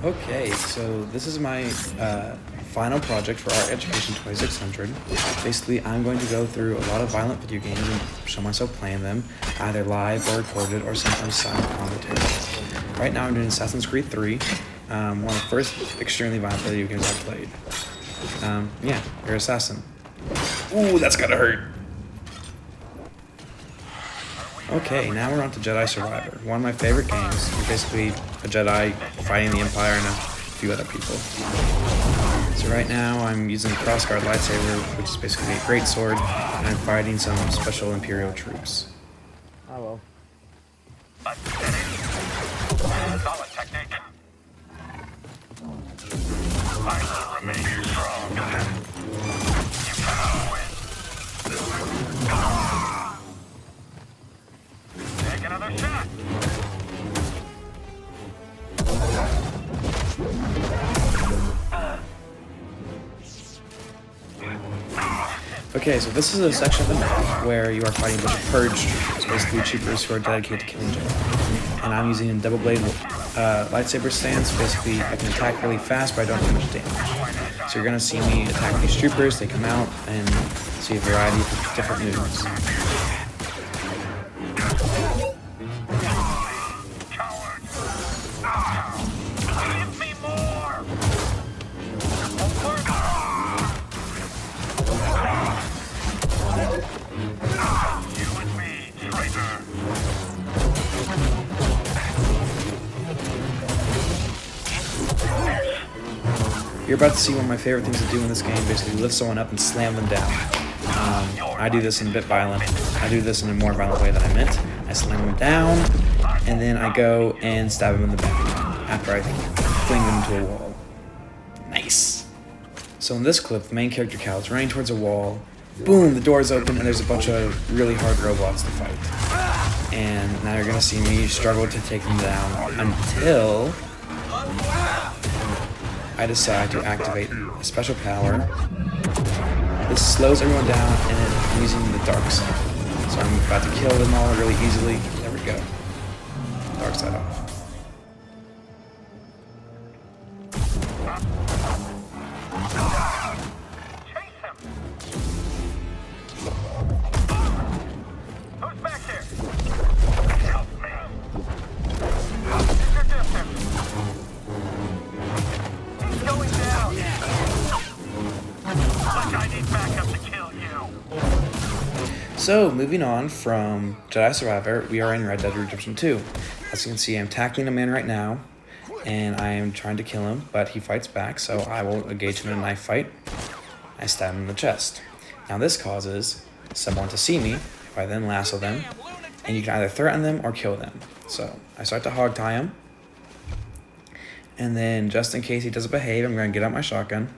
Okay, so this is my final project for Art Education 2600. Basically, I'm going to go through a lot of violent video games and show myself playing them, either live or recorded, or sometimes silent commentary. Right now I'm doing Assassin's Creed 3, one of the first extremely violent video games I played. Yeah, you're an assassin. Ooh, that's gotta hurt! Okay, now we're on to Jedi Survivor, one of my favorite games. You're basically a Jedi fighting the Empire and a few other people. So right now I'm using the crossguard lightsaber, which is basically a great sword, and I'm fighting some special Imperial troops. Oh well. Solid technique. I will remain strong. You cannot win. Take another shot. Okay, so this is a section of the map where you are fighting a bunch of purge troopers, basically troopers who are dedicated to killing Jedi. And I'm using a double blade lightsaber stance. Basically, I can attack really fast, but I don't do much damage. So you're gonna see me attack these troopers, they come out, and see a variety of different moves. Give me more. You and me, traitor. You're about to see one of my favorite things to do in this game, basically lift someone up and slam them down. I do this in a bit violent. I do this in a more violent way than I meant. I slam them down, and then I go and stab them in the back after I fling them into a wall. Nice. So in this clip, the main character Cal is running towards a wall. Boom, the door's open, and there's a bunch of really hard robots to fight. And now you're gonna see me struggle to take them down until I decide to activate a special power. This slows everyone down, and I'm using the dark side. So I'm about to kill them all really easily. There we go. Dark side off. Who's back here? Help me. Is your distance? He's going down. Like I need backup to kill you. So, moving on from Jedi Survivor, we are in Red Dead Redemption 2. As you can see, I'm tackling a man right now, and I am trying to kill him, but he fights back, so I will engage him in a knife fight. I stab him in the chest. Now this causes someone to see me, if I then lasso them, and you can either threaten them or kill them. So, I start to hog tie him, and then just in case he doesn't behave, I'm going to get out my shotgun.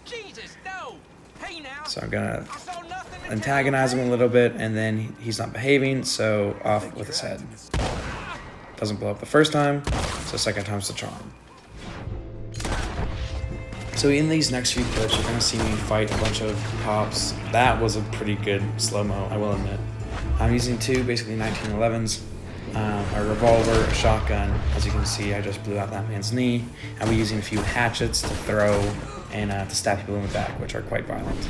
Jesus, no! Hey now! So I'm going to I saw nothing to antagonize him a little bit, and then he's not behaving, so off with his head. Doesn't blow up the first time, so second time's the charm. So in these next few clips, you're going to see me fight a bunch of cops. That was a pretty good slow-mo, I will admit. I'm using two, basically 1911s, a revolver, a shotgun. As you can see, I just blew out that man's knee. I'll be using a few hatchets to throw and to stab people in the back, which are quite violent.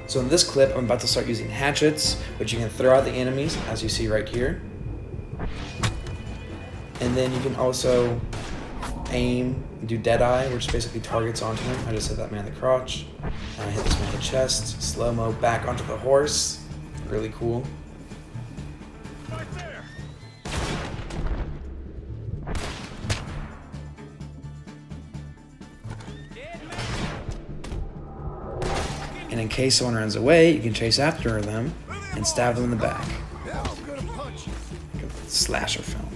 So in this clip, I'm about to start using hatchets, which you can throw at the enemies, as you see right here. And then you can also aim and do Deadeye, which basically targets onto him. I just hit that man in the crotch, and I hit this man in the chest, slow-mo back onto the horse. Really cool. Right there. And in case someone runs away, you can chase after them and stab them in the back. Slasher film.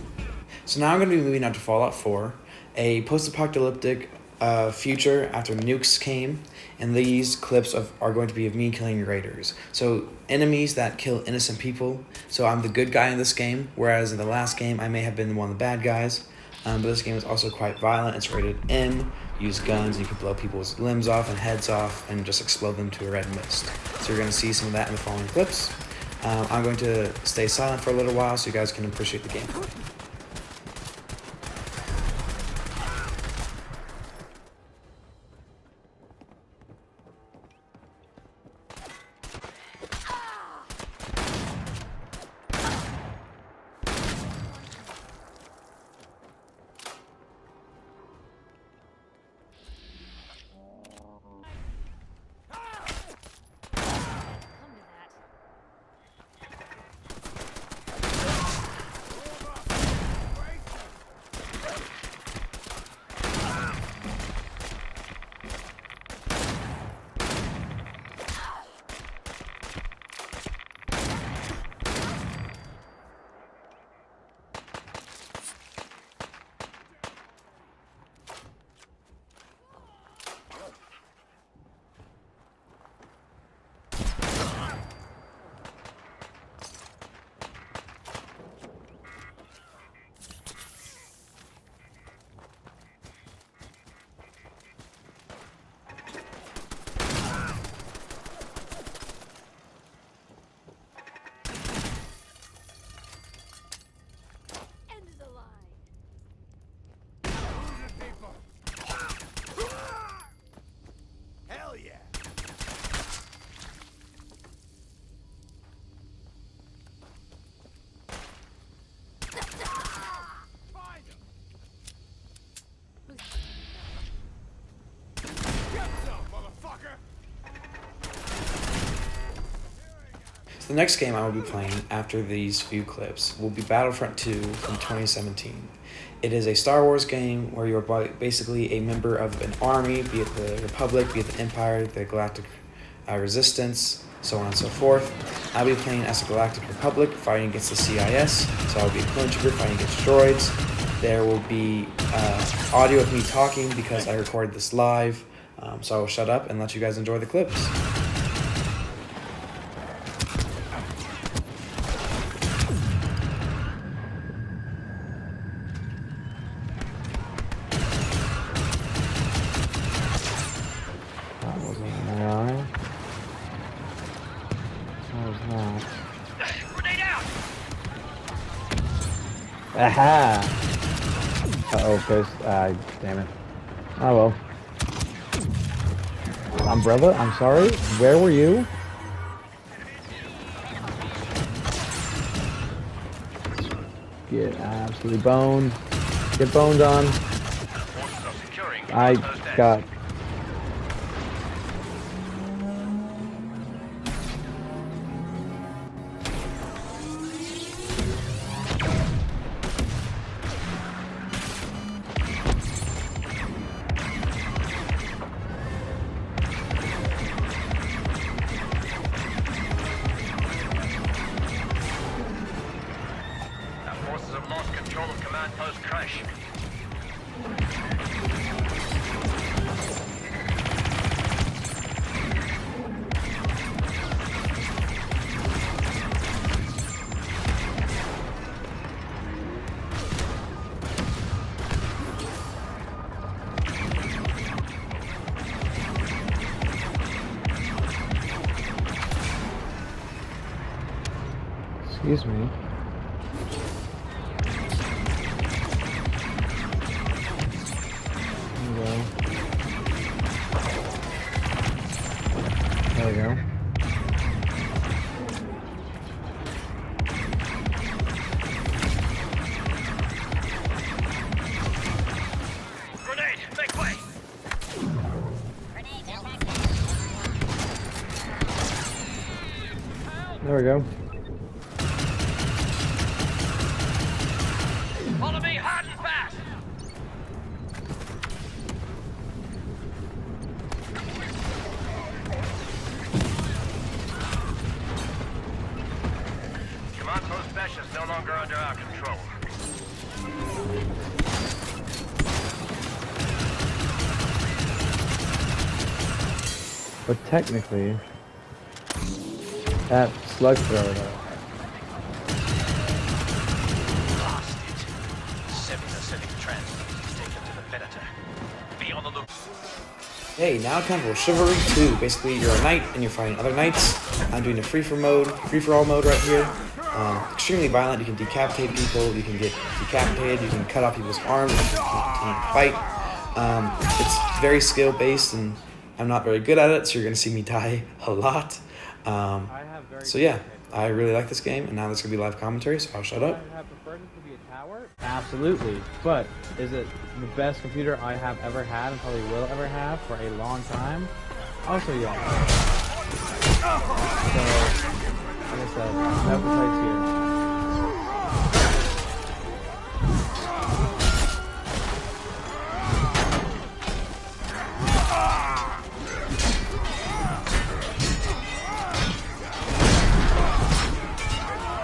So now I'm going to be moving on to Fallout 4, a post-apocalyptic future after nukes came, and these clips are going to be of me killing raiders. So enemies that kill innocent people. So I'm the good guy in this game, whereas in the last game I may have been one of the bad guys. But this game is also quite violent. It's rated M. Use guns, and you can blow people's limbs off and heads off and just explode them to a red mist. So you're going to see some of that in the following clips. I'm going to stay silent for a little while so you guys can appreciate the game. The next game I will be playing after these few clips will be Battlefront 2 from 2017. It is a Star Wars game where you are basically a member of an army, be it the Republic, be it the Empire, the Galactic Resistance, so on and so forth. I'll be playing as the Galactic Republic, fighting against the CIS, so I'll be a clone trooper fighting against droids. There will be audio of me talking because I recorded this live, so I will shut up and let you guys enjoy the clips. Aha! Uh-oh, cause, damn it. Oh well. Umbrella, I'm sorry. Where were you? Get absolutely boned. Get boned on. I got... Excuse me. There we go. Grenade, make way. There we go. Follow me hard and fast. But technically, that slug thrower though. Blasted. 7 acidic transmitters taken to the Predator. Be on the look. Hey, now time for Chivalry 2. Basically, you're a knight and you're fighting other knights. I'm doing a free-for-all mode right here. Extremely violent. You can decapitate people. You can get decapitated. You can cut off people's arms. You can continue to fight. It's very skill-based, and I'm not very good at it, so you're gonna see me die a lot. So yeah, I really like this game, and now there's gonna be live commentary, so I'll shut up. I have preferred it to be a tower? Absolutely. But is it the best computer I have ever had and probably will ever have for a long time? Also, yes. So, like I said, that's the place here.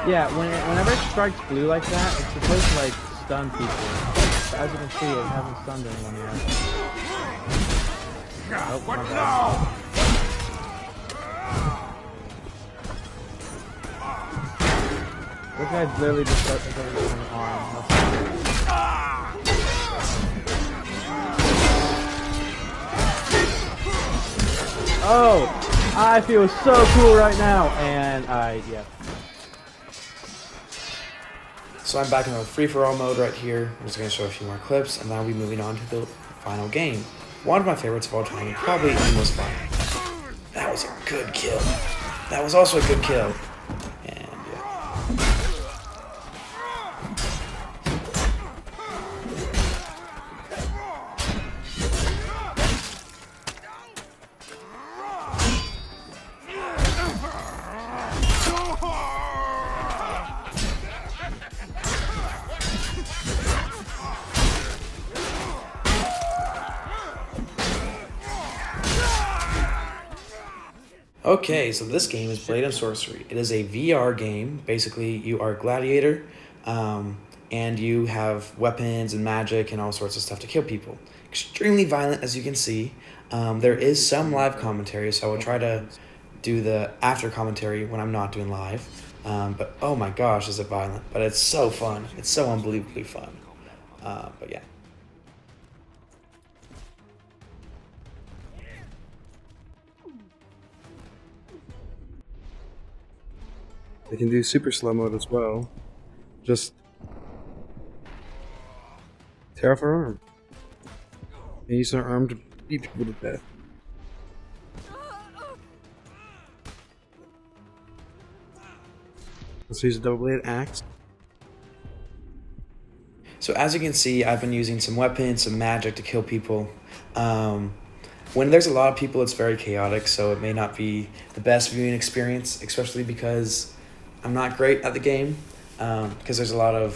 Yeah, whenever it strikes blue like that, it's supposed to like stun people. But as you can see, it hasn't stunned anyone yet. Oh, my bad. This guy's literally just got everything on the arm. Oh, I feel so cool right now, and yeah. So I'm back in the free-for-all mode right here. I'm just going to show a few more clips, and now we'll be moving on to the final game. One of my favorites of all time, and probably the most fun. That was a good kill. That was also a good kill. And yeah. Okay, so this game is Blade and Sorcery. It is a VR game. Basically, you are a gladiator, and you have weapons and magic and all sorts of stuff to kill people. Extremely violent, as you can see. There is some live commentary, so I will try to do the after commentary when I'm not doing live. But oh my gosh, is it violent. But it's so fun. It's so unbelievably fun. But yeah. They can do super slow mode as well. Just tear off our arm. And use our arm to beat people to death. Let's use a double-bladed axe. So as you can see, I've been using some weapons, some magic to kill people. When there's a lot of people, it's very chaotic, so it may not be the best viewing experience, especially because I'm not great at the game, because there's a lot of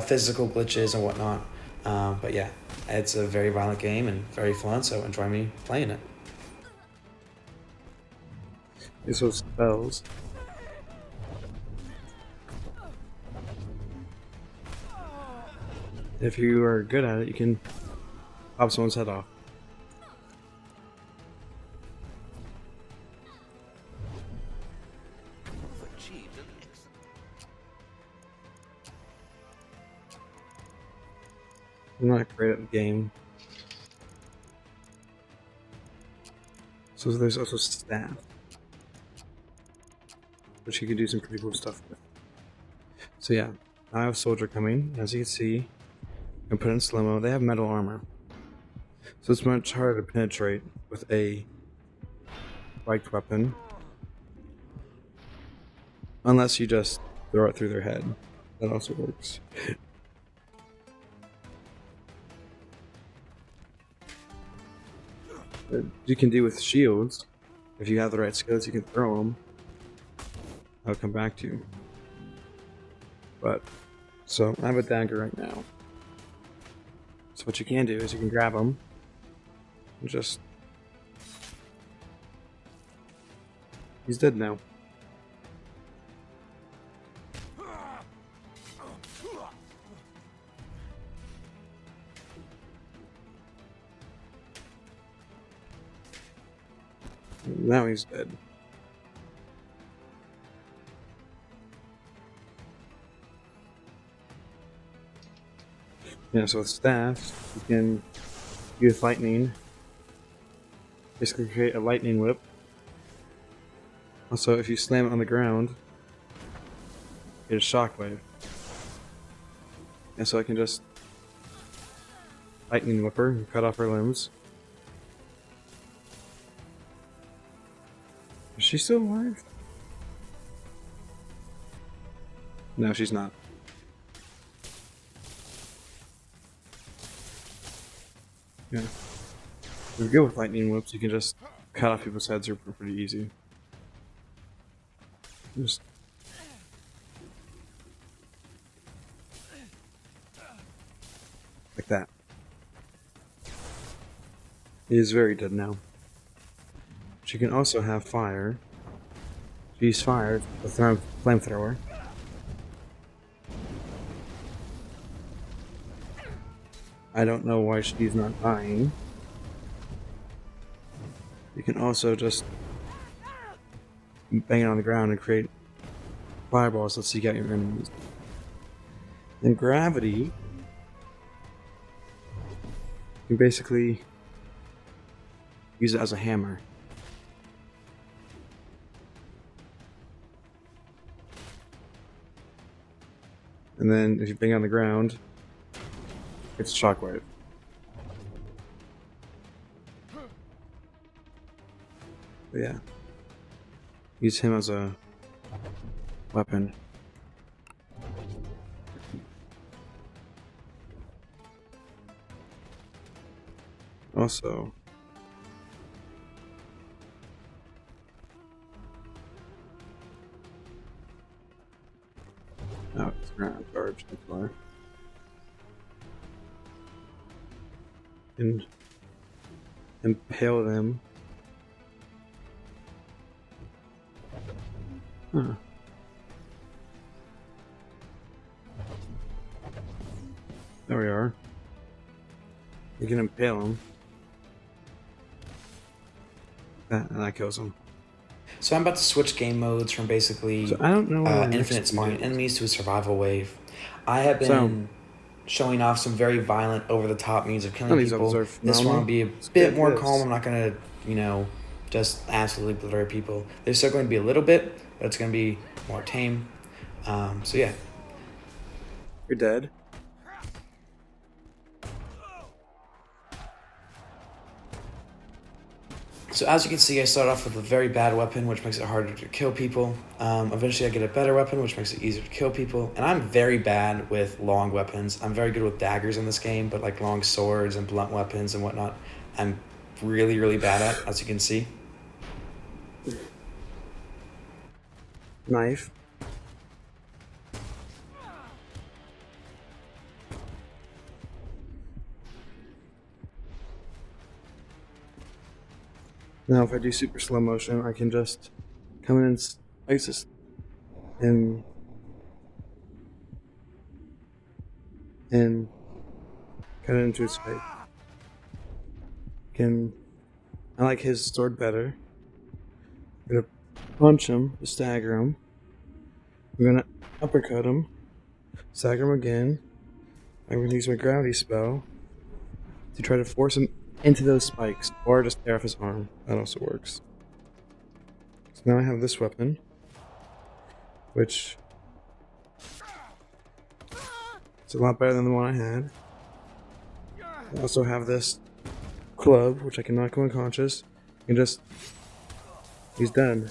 physical glitches and whatnot. But yeah, it's a very violent game and very fun, so enjoy me playing it. These are spells. If you are good at it, you can pop someone's head off. I'm not great at the game. So there's also staff, which you can do some pretty cool stuff with. So yeah, I have a soldier coming. As you can see, and put in slow-mo. They have metal armor, so it's much harder to penetrate with a spiked weapon, unless you just throw it through their head. That also works. But you can do with shields, if you have the right skills, you can throw them. I'll come back to you. But so I have a dagger right now. So what you can do is you can grab them and just... He's dead now. Now he's dead. Yeah, so with staffs, you can use lightning. Basically create a lightning whip. Also, if you slam it on the ground, get a shockwave. And so I can just lightning whip her and cut off her limbs. Is she still alive? No, she's not. Yeah. If you go with lightning whips, you can just cut off people's heads. Are pretty easy. Just like that. He is very dead now. She can also have fire. She's fired with a flamethrower. I don't know why she's not dying. You can also just bang it on the ground and create fireballs that seek out your enemies. And gravity, you can basically use it as a hammer. And then if you bang on the ground, it's shockwave. But yeah. Use him as a weapon. Also, oh, it's ground charge, that's why. And impale them. Huh. There we are. You can impale them. And that kills them. So I'm about to switch game modes from basically So I don't know what infinite spawning enemies to a survival wave. I have been showing off some very violent, over-the-top means of killing people. This one will be a bit more calm. I'm not going to, just absolutely obliterate people. There's still going to be a little bit, but it's going to be more tame. So yeah. You're dead. So as you can see, I start off with a very bad weapon, which makes it harder to kill people. Eventually I get a better weapon, which makes it easier to kill people. And I'm very bad with long weapons. I'm very good with daggers in this game, but like long swords and blunt weapons and whatnot, I'm really, really bad at, as you can see. Knife. Now if I do super slow motion, I can just come in and slice this and cut it into his face. I like his sword better. I'm gonna punch him, stagger him. I'm gonna uppercut him, stagger him again. I'm gonna use my gravity spell to try to force him into those spikes, or just tear off his arm. That also works. So now I have this weapon, which is a lot better than the one I had. I also have this club, which I can knock him unconscious, and he's done.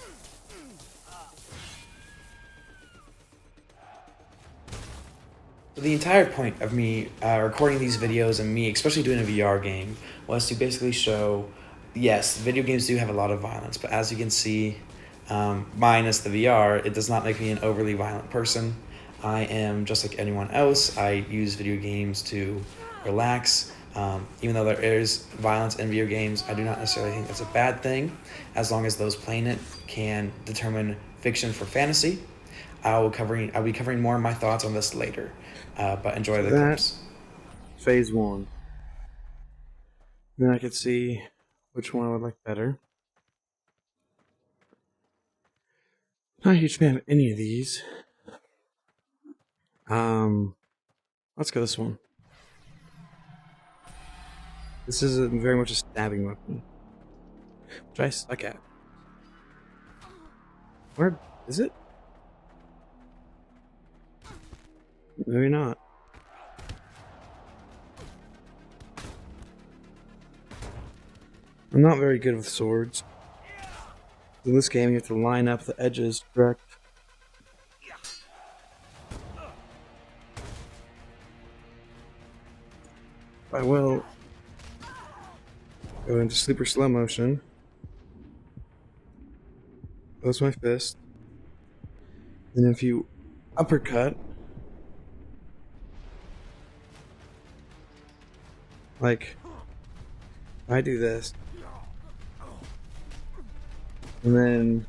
The entire point of me recording these videos and me especially doing a VR game was to basically show, yes, video games do have a lot of violence, but as you can see, minus the VR, it does not make me an overly violent person. I am just like anyone else. I use video games to relax. Even though there is violence in video games, I do not necessarily think that's a bad thing, as long as those playing it can determine fiction for fantasy. I'll be covering more of my thoughts on this later, but enjoy the clips. Phase 1. Then I could see which one I would like better. Not a huge fan of any of these. Let's go this one. This is very much a stabbing weapon, which I suck at. Where is it? Maybe not. I'm not very good with swords. In this game, you have to line up the edges correct. I will go into super slow motion. Close my fist. And if you uppercut, like I do this, and then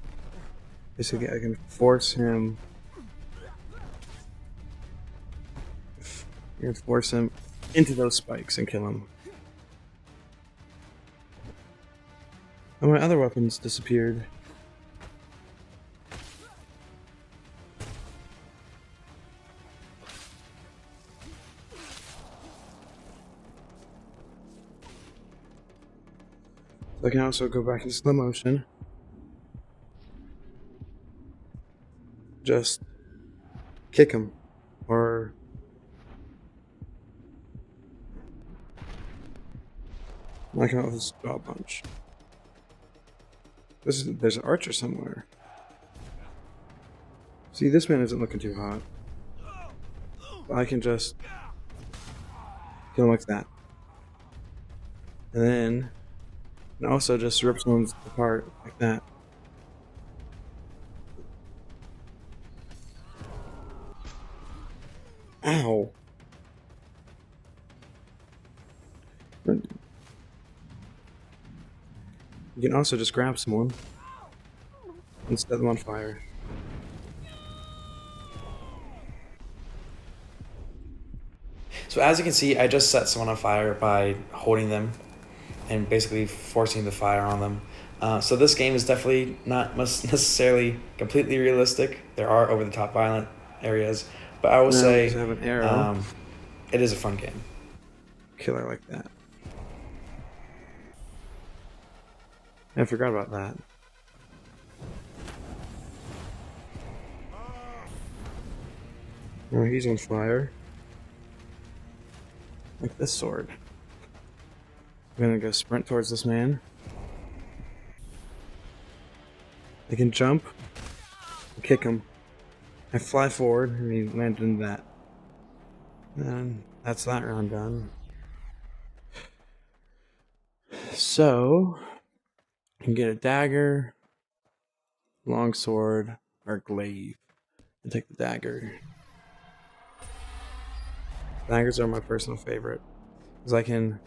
basically I can force him. You can force him into those spikes and kill him. And my other weapons disappeared. I can also go back in slow motion. Just kick him, or knock him out with his jaw punch. There's an archer somewhere. See, this man isn't looking too hot. I can just kill him like that. And then and also just rip someone apart like that. Ow. You can also just grab someone and set them on fire. So as you can see, I just set someone on fire by holding them and basically forcing the fire on them. So this game is definitely not necessarily completely realistic. There are over-the-top violent areas, but I will say have an arrow. It is a fun game. Killer like that. I forgot about that. Oh, he's on fire. Like this sword. I'm gonna go sprint towards this man. I can jump, and kick him. I fly forward, and he landed in that. And that's that round done. So, I can get a dagger, long sword, or glaive. And take the dagger. Daggers are my personal favorite, because I can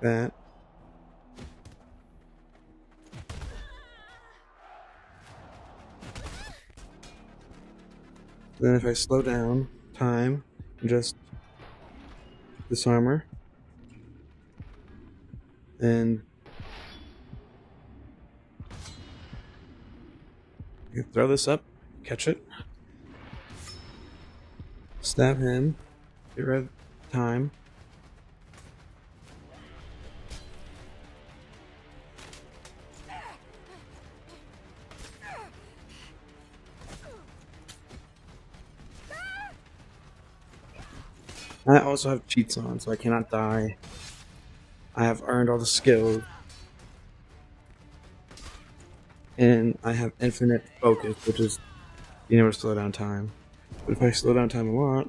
that. Then if I slow down time and just disarm her, and you can throw this up, catch it, stab him, get rid of time. I also have cheats on, so I cannot die. I have earned all the skills. And I have infinite focus, which is being able to slow down time. But if I slow down time a lot,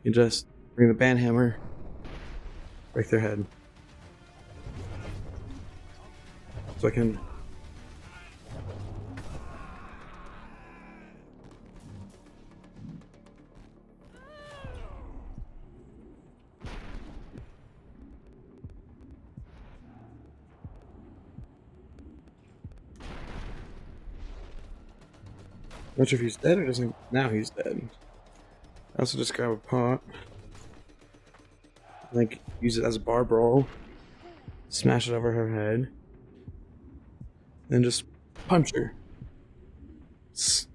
you just bring the band hammer, break their head. So I can not sure if he's dead or doesn't. Now he's dead. I also just grab a pot, like use it as a bar brawl, smash it over her head, and just punch her. It's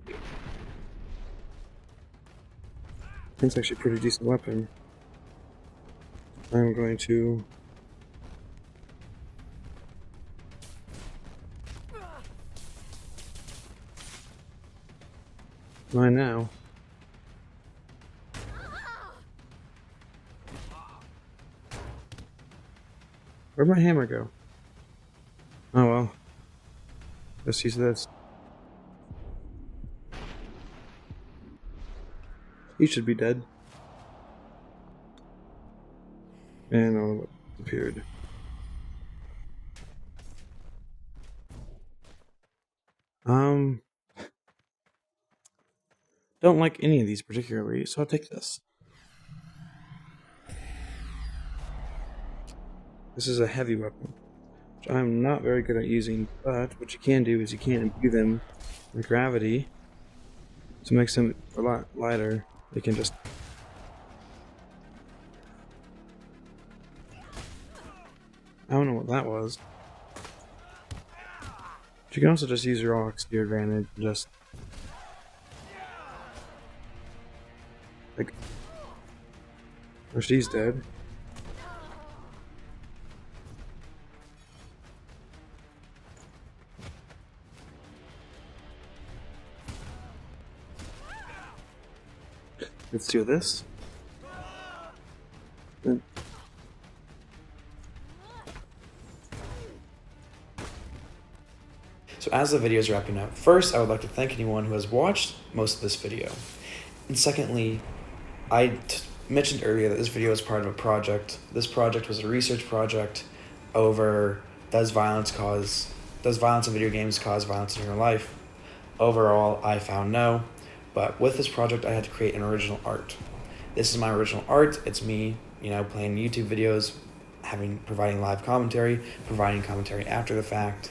actually a pretty decent weapon. I'm going to mine now. Where'd my hammer go? Oh well. Let's use this. He should be dead. And all the weapons appeared. Don't like any of these particularly, so I'll take this. This is a heavy weapon, which I'm not very good at using, but what you can do is you can imbue them with gravity to make them a lot lighter. They can just... I don't know what that was. But you can also just use your rocks to your advantage and just... like... oh, she's dead. Let's do this. Then So as the video is wrapping up, first I would like to thank anyone who has watched most of this video. And secondly, I mentioned earlier that this video is part of a project. This project was a research project over does violence in video games cause violence in your life? Overall, I found no. But with this project, I had to create an original art. This is my original art. It's me, playing YouTube videos, providing live commentary, providing commentary after the fact.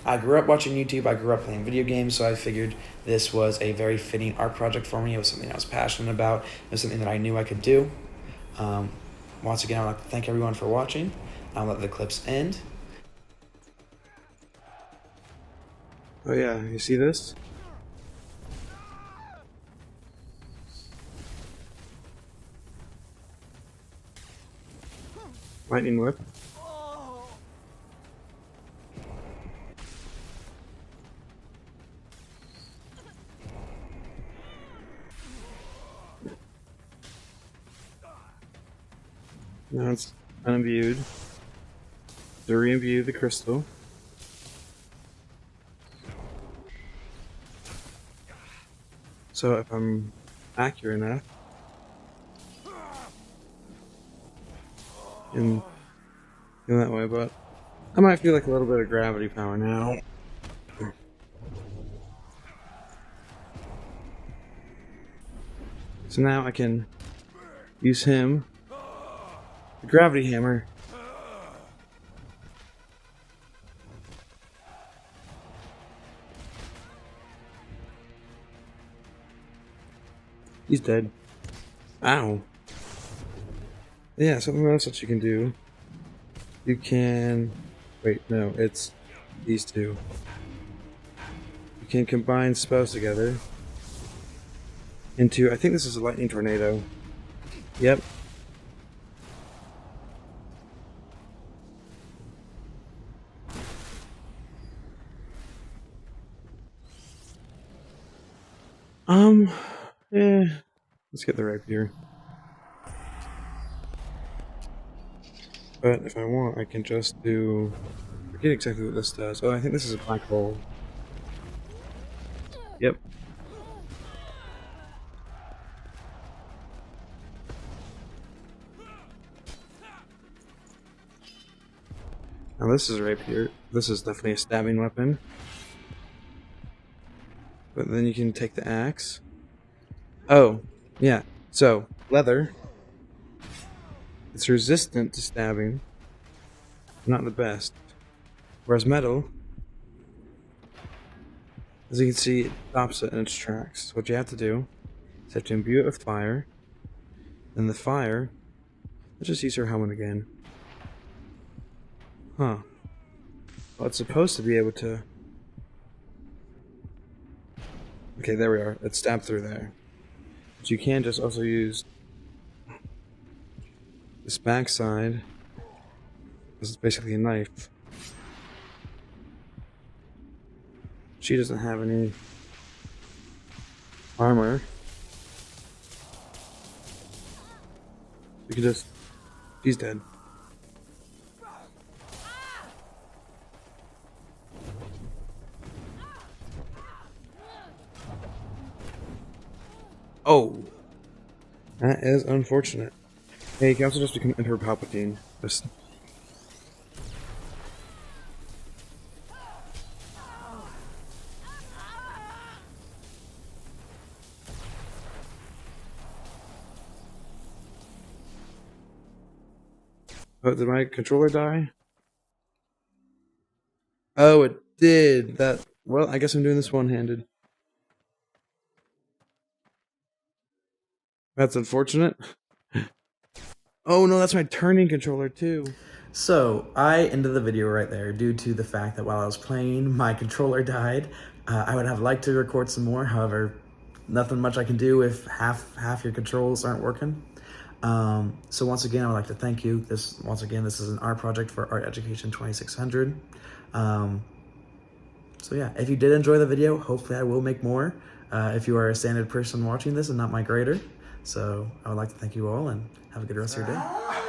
I grew up watching YouTube. I grew up playing video games, so I figured this was a very fitting art project for me. It was something I was passionate about. It was something that I knew I could do. Once again, I'd like to thank everyone for watching. I'll let the clips end. oh yeah, you see this? Lightning whip. Now it's unimbued. To re-imbue the crystal. So if I'm accurate enough, in that way, but I might feel like a little bit of gravity power now. So now I can use him, the gravity hammer, he's dead. Ow. Yeah, something else that you can do. You can... wait, no, it's these two. You can combine spells together into... I think this is a lightning tornado. Yep. Let's get the rapier. But if I want, I can just do... I forget exactly what this does. Oh, I think this is a black hole. Yep. Now this is a rapier. This is definitely a stabbing weapon. But then you can take the axe. Oh, yeah. So, leather. It's resistant to stabbing. Not the best. Whereas metal, as you can see, it stops it in its tracks. So what you have to do is have to imbue it with fire. Then the fire... let's just use her helmet again. Huh. Well, it's supposed to be able to... Okay, there we are. It stabbed through there. But you can just also use this backside. This is basically a knife. She doesn't have any armor. You can just... She's dead. Oh! That is unfortunate. Hey, you can also just become Emperor Palpatine. Just... Oh, did my controller die? Oh, it did. That... Well, I guess I'm doing this one-handed. That's unfortunate. Oh no, that's my turning controller too. So, I ended the video right there due to the fact that while I was playing, my controller died. I would have liked to record some more, however, nothing much I can do if half your controls aren't working. So once again, I would like to thank you. This is an art project for Art Education 2600. So yeah, if you did enjoy the video, hopefully I will make more. If you are a standard person watching this and not my grader. So I would like to thank you all and have a good rest of your day.